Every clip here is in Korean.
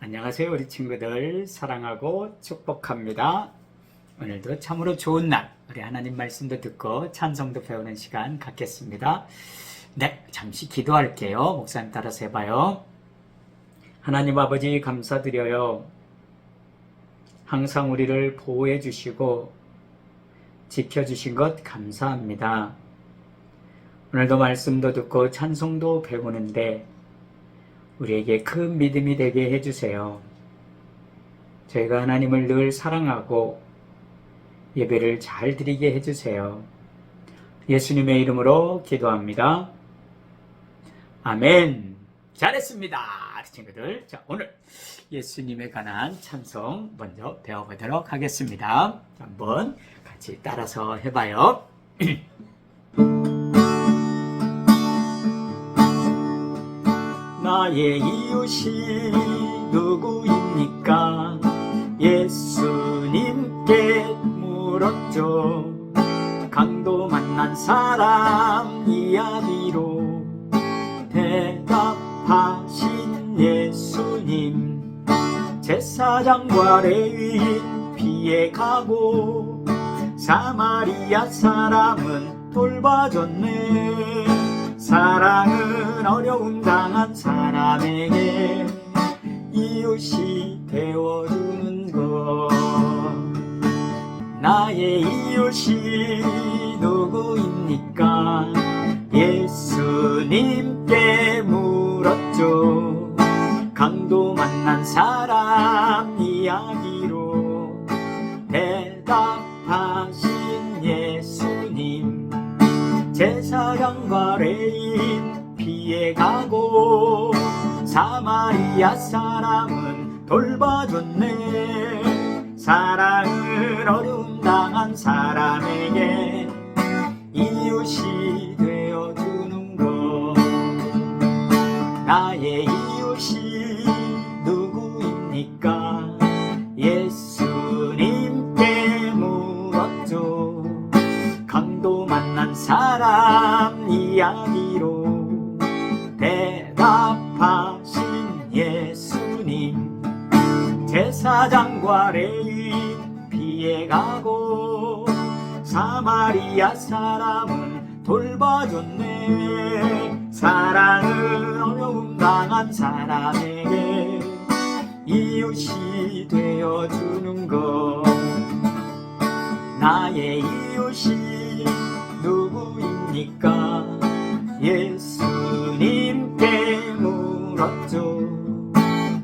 안녕하세요, 우리 친구들. 사랑하고 축복합니다. 오늘도 참으로 좋은 날, 우리 하나님 말씀도 듣고 찬송도 배우는 시간 갖겠습니다. 네, 잠시 기도할게요. 목사님 따라서 해봐요. 하나님 아버지 감사드려요. 항상 우리를 보호해 주시고 지켜주신 것 감사합니다. 오늘도 말씀도 듣고 찬송도 배우는데 우리에게 큰 믿음이 되게 해주세요. 저희가 하나님을 늘 사랑하고 예배를 잘 드리게 해주세요. 예수님의 이름으로 기도합니다. 아멘. 잘했습니다, 친구들. 자, 오늘 예수님에 관한 찬송 먼저 배워보도록 하겠습니다. 한번 같이 따라서 해봐요. 나의 이웃이 누구입니까? 예수님께 물었죠. 강도 만난 사람 이야기로 대답하신 예수님. 제사장과 레위인 피해가고 사마리아 사람은 돌봐줬네. 사랑은 어려움 당한 사람에게 이웃이 되어주는 것. 나의 이웃이 누구입니까? 예수님께 물었죠. 강도 만난 사람 이야기로 대답하신 예수님. 제사장과 레위인 피해가고 사마리아 사람은 돌봐줬네. 사랑은 어려움 당한 사람에게 이웃이 되어주는 것. 나의 이웃이 누구입니까? 예수님께 물었죠. 강도 만난 사람 이야기로 대답하신 예수님. 제사장과 레위인 피해가고 사마리아 사람은 돌봐줬네. 사랑은 어려움 당한 사람에게 이웃이 되어주는 것. 나의 이웃이 누구입니까? 예수님께 물었죠.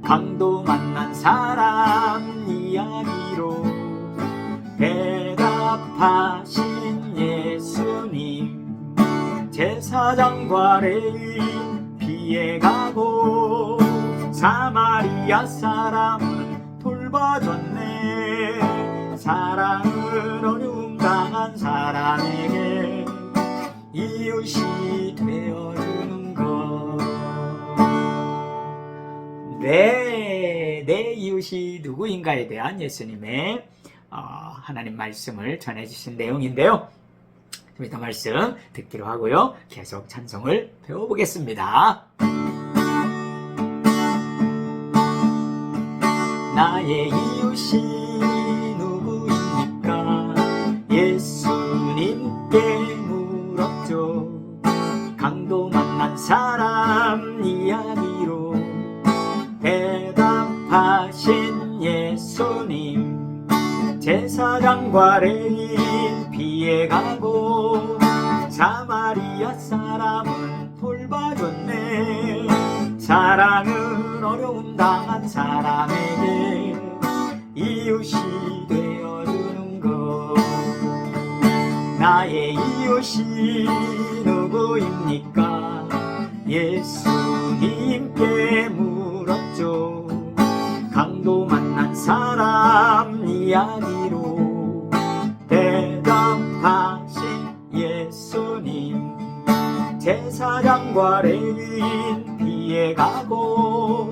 강도 만난 사람 이야기로 대답하신 예수님. 제사장과 레위인 피해가고 사마리아 사람은 돌봐줬네. 사랑은 어려움 당한 사람에게 이웃이 되어주는 것. 네, 내 이웃이 누구인가에 대한 예수님의 하나님 말씀을 전해주신 내용인데요. 좀 이따 말씀 듣기로 하고요. 계속 찬송을 배워보겠습니다. 나의 이웃이 누구입니까? 예수님께 물었죠. 강도 만난 사람 이야기로 대답하신 예수님. 제사장과 레위인 피해가고 사마리아 사람은 돌봐줬네. 사랑은 어려움 당한 사람에게 이웃이 되어주는 것. 나의 이웃이 누구입니까? 예수님께 물었죠. 강도 만난 사람 이야기로 대답하신 예수님. 제사장과 레위인 피해가고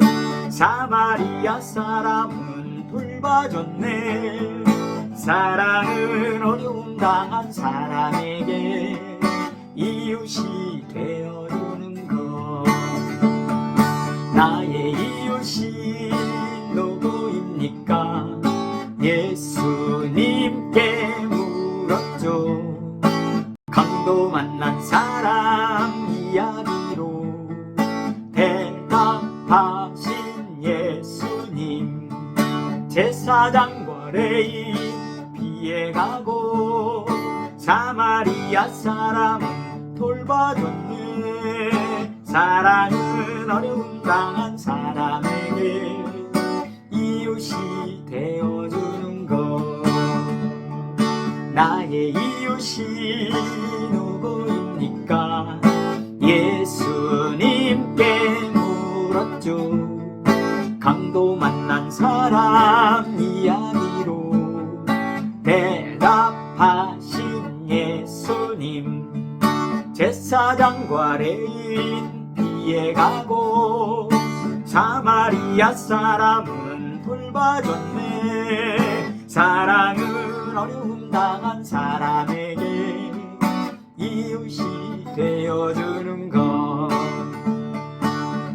사마리아 사람은 돌봐줬네. 사랑은 어려움 당한 사람에게 이웃이 되어주는 것. 나의 이웃이 제사장과 레인 피해가고 사마리아 사람은 돌봐줬네. 사랑은 어려움 당한 사람에게 이웃이 되어주는 것. 나의 이웃이 누구입니까? 예수님께 물었죠. 강도 만난 사람 이야기로 대답하신 예수님. 제사장과 레인 피해가고 사마리아 사람은 돌봐줬네. 사랑은 어려움 당한 사람에게 이웃이 되어주는 것.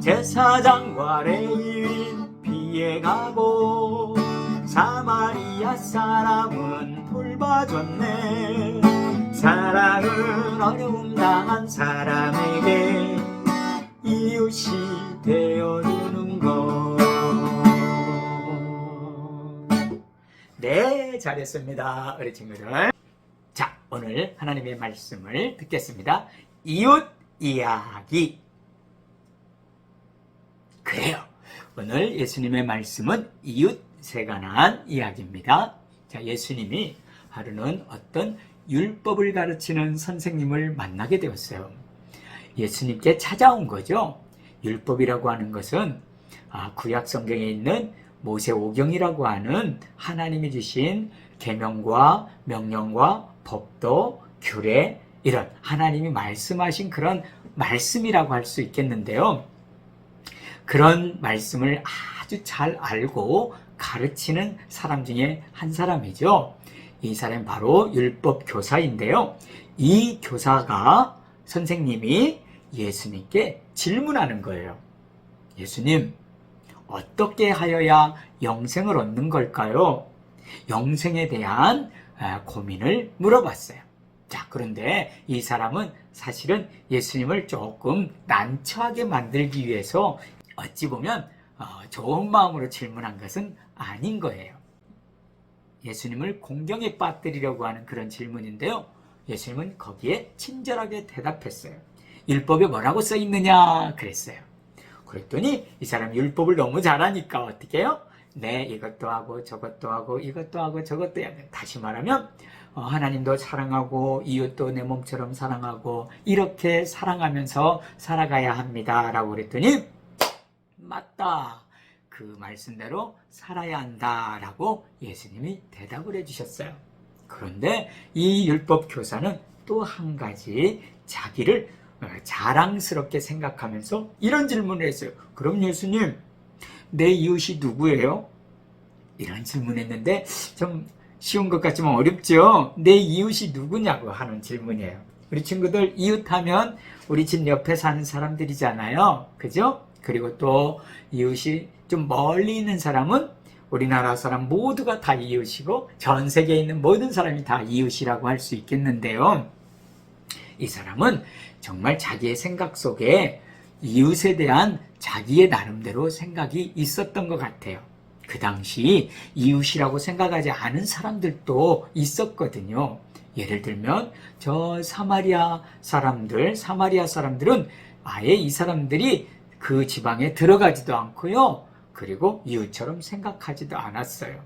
제사장과 레인 피해가고 사마리아 사람은 돌봐줬네. 사랑은 어려움 당한 사람에게 이웃이 되어주는 것. 네, 잘했습니다, 우리 친구들. 자, 오늘 하나님의 말씀을 듣겠습니다. 이웃 이야기. 그래요. 오늘 예수님의 말씀은 이웃에 관한 이야기입니다. 자, 예수님이 하루는 어떤 율법을 가르치는 선생님을 만나게 되었어요. 예수님께 찾아온 거죠. 율법이라고 하는 것은 구약 성경에 있는 모세오경이라고 하는 하나님이 주신 계명과 명령과 법도, 규례, 이런 하나님이 말씀하신 그런 말씀이라고 할 수 있겠는데요. 그런 말씀을 아주 잘 알고 가르치는 사람 중에 한 사람이죠. 이 사람이 바로 율법 교사인데요. 이 교사가, 선생님이 예수님께 질문하는 거예요. 예수님, 어떻게 하여야 영생을 얻는 걸까요? 영생에 대한 고민을 물어봤어요. 자, 그런데 이 사람은 사실은 예수님을 조금 난처하게 만들기 위해서 어찌 보면 좋은 마음으로 질문한 것은 아닌 거예요. 예수님을 공경에 빠뜨리려고 하는 그런 질문인데요. 예수님은 거기에 친절하게 대답했어요. 율법에 뭐라고 써 있느냐 그랬어요. 그랬더니 이 사람 율법을 너무 잘하니까 어떻게 해요? 네, 이것도 하고 저것도 하고 이것도 하고 저것도 해야 돼. 다시 말하면 하나님도 사랑하고 이웃도 내 몸처럼 사랑하고 이렇게 사랑하면서 살아가야 합니다 라고 그랬더니 맞다, 그 말씀대로 살아야 한다 라고 예수님이 대답을 해주셨어요. 그런데 이 율법 교사는 또 한 가지 자기를 자랑스럽게 생각하면서 이런 질문을 했어요. 그럼 예수님, 내 이웃이 누구예요? 이런 질문했는데 좀 쉬운 것 같지만 어렵죠? 내 이웃이 누구냐고 하는 질문이에요. 우리 친구들, 이웃하면 우리 집 옆에 사는 사람들이잖아요. 그죠? 그리고 또 이웃이 좀 멀리 있는 사람은 우리나라 사람 모두가 다 이웃이고 전 세계에 있는 모든 사람이 다 이웃이라고 할 수 있겠는데요. 이 사람은 정말 자기의 생각 속에 이웃에 대한 자기의 나름대로 생각이 있었던 것 같아요. 그 당시 이웃이라고 생각하지 않은 사람들도 있었거든요. 예를 들면 저 사마리아 사람들은 아예 이 사람들이 그 지방에 들어가지도 않고요. 그리고 이웃처럼 생각하지도 않았어요.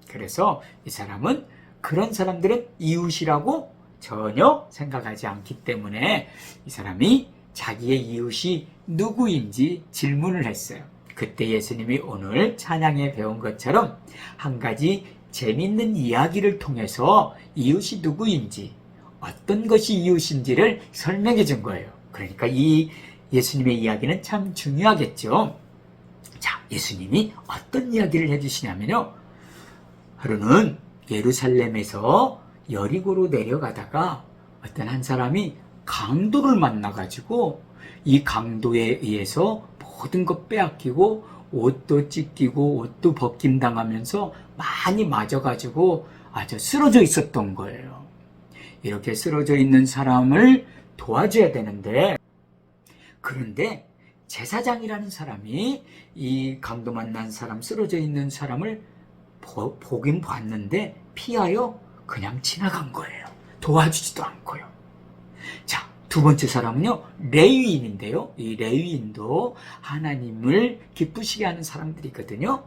그래서 이 사람은 그런 사람들은 이웃이라고 전혀 생각하지 않기 때문에 이 사람이 자기의 이웃이 누구인지 질문을 했어요. 그때 예수님이 오늘 찬양에 배운 것처럼 한 가지 재밌는 이야기를 통해서 이웃이 누구인지, 어떤 것이 이웃인지를 설명해 준 거예요. 그러니까 이 예수님의 이야기는 참 중요하겠죠. 자, 예수님이 어떤 이야기를 해주시냐면요. 하루는 예루살렘에서 여리고로 내려가다가 어떤 한 사람이 강도를 만나가지고 이 강도에 의해서 모든 것 빼앗기고 옷도 찢기고 옷도 벗김당하면서 많이 맞아가지고 아주 쓰러져 있었던 거예요. 이렇게 쓰러져 있는 사람을 도와줘야 되는데, 그런데 제사장이라는 사람이 이 강도 만난 사람, 쓰러져 있는 사람을 보긴 봤는데 피하여 그냥 지나간 거예요. 도와주지도 않고요. 자, 두 번째 사람은요, 레위인인데요. 이 레위인도 하나님을 기쁘시게 하는 사람들이거든요.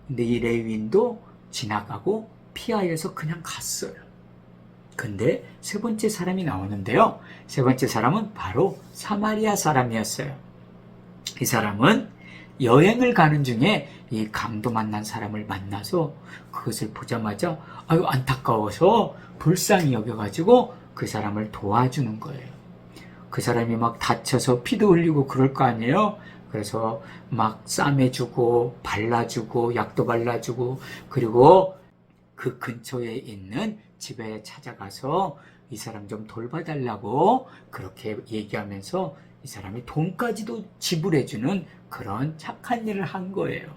근데 이 레위인도 지나가고 피하여서 그냥 갔어요. 근데 세 번째 사람이 나오는데요. 세 번째 사람은 바로 사마리아 사람이었어요. 이 사람은 여행을 가는 중에 이 강도 만난 사람을 만나서 그것을 보자마자 아유 안타까워서 불쌍히 여겨가지고 그 사람을 도와주는 거예요. 그 사람이 막 다쳐서 피도 흘리고 그럴 거 아니에요. 그래서 막 쌈해주고 발라주고 약도 발라주고 그리고 그 근처에 있는 집에 찾아가서 이 사람 좀 돌봐달라고 그렇게 얘기하면서 이 사람이 돈까지도 지불해주는 그런 착한 일을 한 거예요.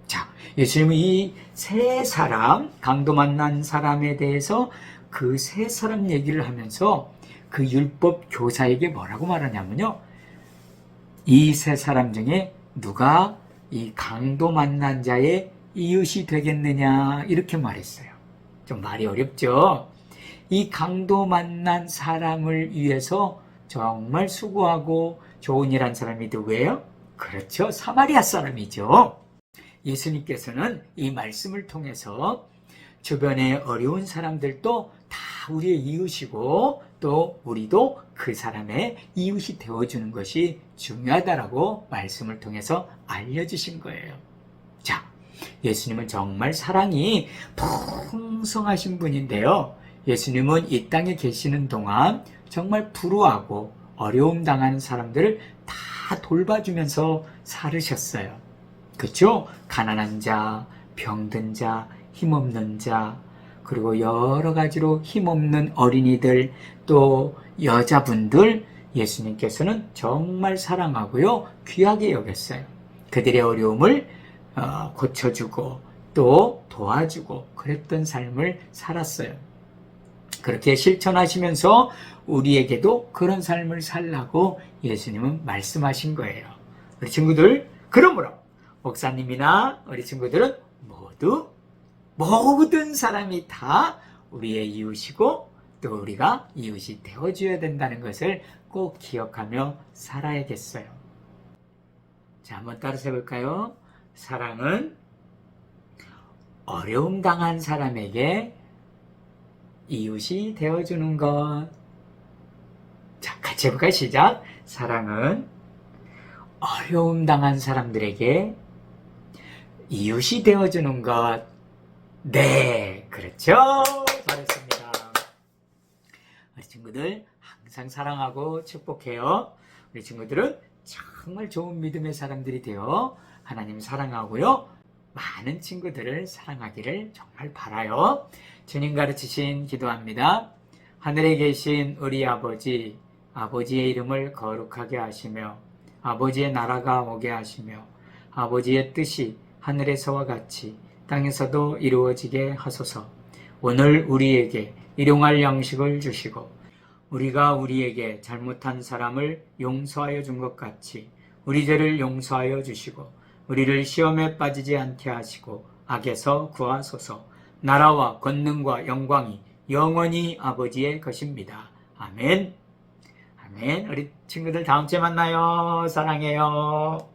자, 예수님은 이 세 사람, 강도 만난 사람에 대해서 그 세 사람 얘기를 하면서 그 율법 교사에게 뭐라고 말하냐면요. 이 세 사람 중에 누가 이 강도 만난 자의 이웃이 되겠느냐 이렇게 말했어요. 좀 말이 어렵죠? 이 강도 만난 사람을 위해서 정말 수고하고 좋은 일 한 사람이 누구예요? 그렇죠. 사마리아 사람이죠. 예수님께서는 이 말씀을 통해서 주변에 어려운 사람들도 다 우리의 이웃이고 또 우리도 그 사람의 이웃이 되어주는 것이 중요하다라고 말씀을 통해서 알려주신 거예요. 자, 예수님은 정말 사랑이 풍성하신 분인데요. 예수님은 이 땅에 계시는 동안 정말 불우하고 어려움 당하는 사람들을 다 돌봐주면서 살으셨어요. 그렇죠? 가난한 자, 병든 자, 힘없는 자, 그리고 여러 가지로 힘없는 어린이들, 또 여자분들 예수님께서는 정말 사랑하고요. 귀하게 여겼어요. 그들의 어려움을 고쳐주고 또 도와주고 그랬던 삶을 살았어요. 그렇게 실천하시면서 우리에게도 그런 삶을 살라고 예수님은 말씀하신 거예요. 우리 친구들, 그러므로 목사님이나 우리 친구들은 모든 사람이 다 우리의 이웃이고 또 우리가 이웃이 되어줘야 된다는 것을 꼭 기억하며 살아야겠어요. 자, 한번 따라서 해볼까요? 사랑은 어려움 당한 사람에게 이웃이 되어주는 것. 자, 같이 해볼까요? 시작. 사랑은 어려움 당한 사람들에게 이웃이 되어주는 것. 네, 그렇죠. 잘했습니다. 우리 친구들 항상 사랑하고 축복해요. 우리 친구들은 정말 좋은 믿음의 사람들이 되어 하나님 사랑하고요. 많은 친구들을 사랑하기를 정말 바라요. 주님 가르치신 기도합니다. 하늘에 계신 우리 아버지, 아버지의 이름을 거룩하게 하시며 아버지의 나라가 오게 하시며 아버지의 뜻이 하늘에서와 같이 땅에서도 이루어지게 하소서. 오늘 우리에게 일용할 양식을 주시고 우리가 우리에게 잘못한 사람을 용서하여 준 것 같이 우리 죄를 용서하여 주시고 우리를 시험에 빠지지 않게 하시고 악에서 구하소서. 나라와 권능과 영광이 영원히 아버지의 것입니다. 아멘. 아멘. 우리 친구들 다음 주에 만나요. 사랑해요.